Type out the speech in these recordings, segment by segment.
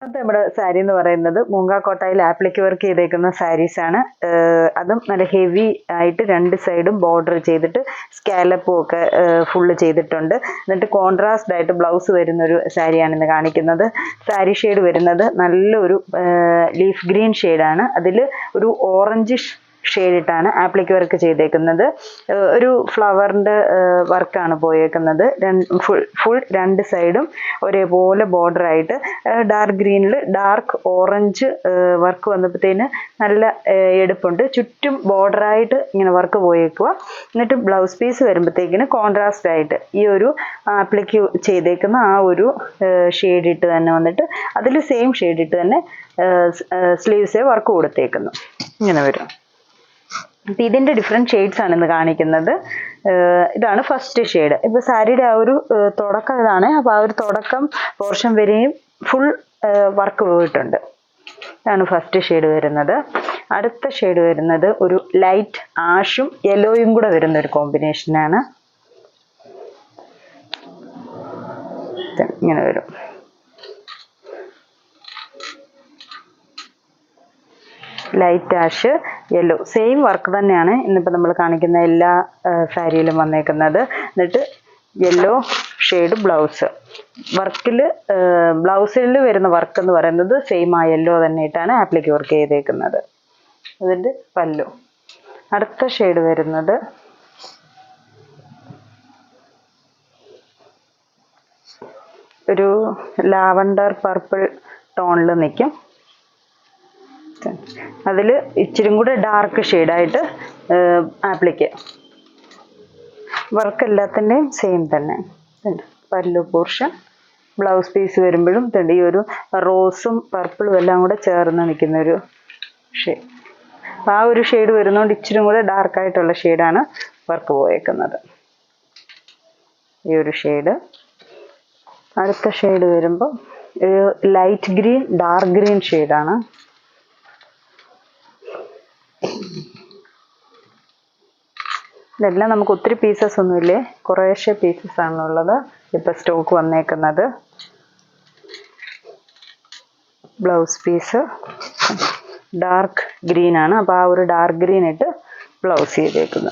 നമ്മുടെ സാരി എന്ന് പറയുന്നത് മൂങ്ങ കോട്ടായിൽ ആപ്ലിക്ക് വർക്ക് ചെയ്തേക്കുന്ന സാരീസ് ആണ്. അതും നല്ല ഹെവി ആയിട്ട് രണ്ട് സൈഡും ബോർഡർ ചെയ്തിട്ട് സ്കാലപ്പും ഒക്കെ ഫുള്ള് ചെയ്തിട്ടുണ്ട്. എന്നിട്ട് കോൺട്രാസ്റ്റ് ആയിട്ട് ബ്ലൗസ് വരുന്ന ഒരു സാരിയാണ് ഇന്ന് കാണിക്കുന്നത്. സാരി ഷെയ്ഡ് വരുന്നത് നല്ലൊരു ലീഫ് ഗ്രീൻ ഷെയ്ഡാണ്. അതിൽ ഒരു ഓറഞ്ച് ഷെയ്ഡിട്ടാണ് ആപ്ലിക്ക് വർക്ക് ചെയ്തേക്കുന്നത്. ഒരു ഫ്ലവറിൻ്റെ വർക്കാണ് പോയേക്കുന്നത്. ഫുൾ രണ്ട് സൈഡും ഒരേപോലെ ബോർഡർ ആയിട്ട് ഡാർക്ക് ഗ്രീനിൽ ഡാർക്ക് ഓറഞ്ച് വർക്ക് വന്നപ്പോഴത്തേന് നല്ല എടുപ്പുണ്ട്. ചുറ്റും ബോർഡറായിട്ട് ഇങ്ങനെ വർക്ക് പോയേക്കുക. എന്നിട്ട് ബ്ലൗസ് പീസ് വരുമ്പോഴത്തേക്കിന് കോൺട്രാസ്റ്റ് ആയിട്ട് ഈ ഒരു ആപ്ലിക്ക് ചെയ്തേക്കുന്ന ആ ഒരു ഷെയ്ഡ് ഇട്ട് തന്നെ വന്നിട്ട് അതിൽ സെയിം ഷെയ്ഡ് ഇട്ട് തന്നെ സ്ലീവ്സേ വർക്ക് കൊടുത്തേക്കുന്നു. ഇങ്ങനെ വരും. അപ്പം ഇതിൻ്റെ ഡിഫറെൻറ്റ് ഷെയ്ഡ്സ് ആണ് ഇന്ന് കാണിക്കുന്നത്. ഇതാണ് ഫസ്റ്റ് ഷെയ്ഡ്. ഇപ്പോൾ സാരിയുടെ ആ ഒരു തുടക്കം ഇതാണ്. അപ്പോൾ ആ ഒരു തുടക്കം പോർഷൻ വരെയും ഫുൾ വർക്ക് പോയിട്ടുണ്ട്. ഇതാണ് ഫസ്റ്റ് ഷെയ്ഡ് വരുന്നത്. അടുത്ത ഷെയ്ഡ് വരുന്നത് ഒരു ലൈറ്റ് ആഷും യെല്ലോയും കൂടെ വരുന്ന ഒരു കോമ്പിനേഷനാണ്. ഇങ്ങനെ വരും. Light ash yellow same work തന്നെയാണ് ഇന്നിപ്പോൾ നമ്മൾ കാണിക്കുന്ന എല്ലാ സാരിയിലും വന്നേക്കുന്നത്. എന്നിട്ട് യെല്ലോ ഷെയ്ഡ് ബ്ലൗസ് വർക്കിൽ ബ്ലൗസിൽ വരുന്ന വർക്ക് എന്ന് പറയുന്നത് സെയിം ആ യെല്ലോ തന്നെ ഇട്ടാണ് ആപ്ലിക്ക് വർക്ക് ചെയ്തേക്കുന്നത്. അതിൻ്റെ പല്ലു. അടുത്ത ഷെയ്ഡ് വരുന്നത് ഒരു ലാവണ്ടർ പർപ്പിൾ ടോണിൽ നിൽക്കും. അതിൽ ഇച്ചിരി കൂടെ ഡാർക്ക് ഷെയ്ഡായിട്ട് ആപ്ലിക്ക് വർക്ക് എല്ലാത്തിൻ്റെയും സെയിം തന്നെ. പല്ലു പോർഷൻ ബ്ലൗസ് പീസ് വരുമ്പോഴും ഈ ഒരു റോസും പർപ്പിളും എല്ലാം കൂടെ ചേർന്ന് നിൽക്കുന്ന ഒരു ഷെയ്ഡ്. ആ ഒരു ഷെയ്ഡ് വരുന്നതുകൊണ്ട് ഇച്ചിരി കൂടെ ഡാർക്കായിട്ടുള്ള ഷെയ്ഡാണ് വർക്ക് പോയേക്കുന്നത്. ഈ ഒരു ഷെയ്ഡ്. അടുത്ത ഷെയ്ഡ് വരുമ്പോൾ ഒരു ലൈറ്റ് ഗ്രീൻ ഡാർക്ക് ഗ്രീൻ ഷെയ്ഡാണ്. ഇതെല്ലാം നമുക്ക് ഒത്തിരി പീസസ് ഒന്നുമില്ലേ, കുറേശ്ശെ പീസസ് ആണുള്ളത് ഇപ്പം സ്റ്റോക്ക് വന്നേക്കുന്നത്. ബ്ലൗസ് പീസ് ഡാർക്ക് ഗ്രീൻ ആണ്. അപ്പോൾ ആ ഒരു ഡാർക്ക് ഗ്രീൻ ഇട്ട് ബ്ലൗസ് ചെയ്തേക്കുന്നു.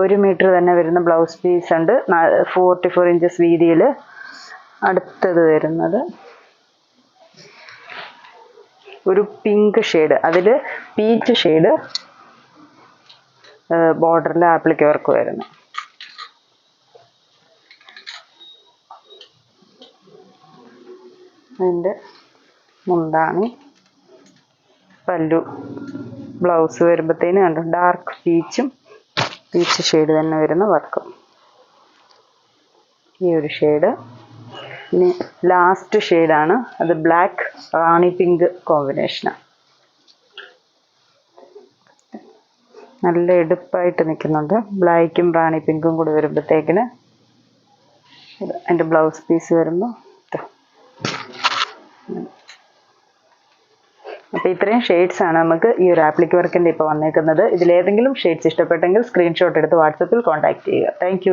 1 മീറ്റർ തന്നെ വരുന്ന ബ്ലൗസ് പീസ് ഉണ്ട്, 44 ഇഞ്ചസ് വീതിയിൽ. അടുത്തത് വരുന്നത് ഒരു പിങ്ക് ഷെയ്ഡ്, അതിൽ പീച്ച് ഷെയ്ഡ് ബോർഡറിൽ ആപ്ലിക്ക് വർക്ക് വരുന്നു. അതിൻ്റെ മുന്താണി പല്ലു. ബ്ലൗസ് വരുമ്പോഴത്തേന് കണ്ടു ഡാർക്ക് പീച്ച് ഷെയ്ഡ് തന്നെ വരുന്ന വർക്കും. ഈ ഒരു ഷെയ്ഡ്. ഇനി ലാസ്റ്റ് ഷെയ്ഡാണ്, അത് ബ്ലാക്ക് റാണി പിങ്ക് കോമ്പിനേഷനാണ്. നല്ല എടുപ്പായിട്ട് നിൽക്കുന്നുണ്ട്. ബ്ലാക്കും റാണി പിങ്കും കൂടെ വരുമ്പോഴത്തേക്കിന് എൻ്റെ ബ്ലൗസ് പീസ് വരുമ്പോൾ അപ്പോൾ ഇത്രയും ഷെയ്ഡ്സ് ആണ് നമുക്ക് ഈ ഒരു ആപ്ലിക്ക് വർക്കിൻ്റെ ഇപ്പോൾ വന്നേക്കുന്നത്. ഇതിലേതെങ്കിലും ഷെയ്ഡ്സ് ഇഷ്ടപ്പെട്ടെങ്കിൽ സ്ക്രീൻഷോട്ട് എടുത്ത് വാട്സപ്പിൽ കോൺടാക്ട് ചെയ്യുക. താങ്ക്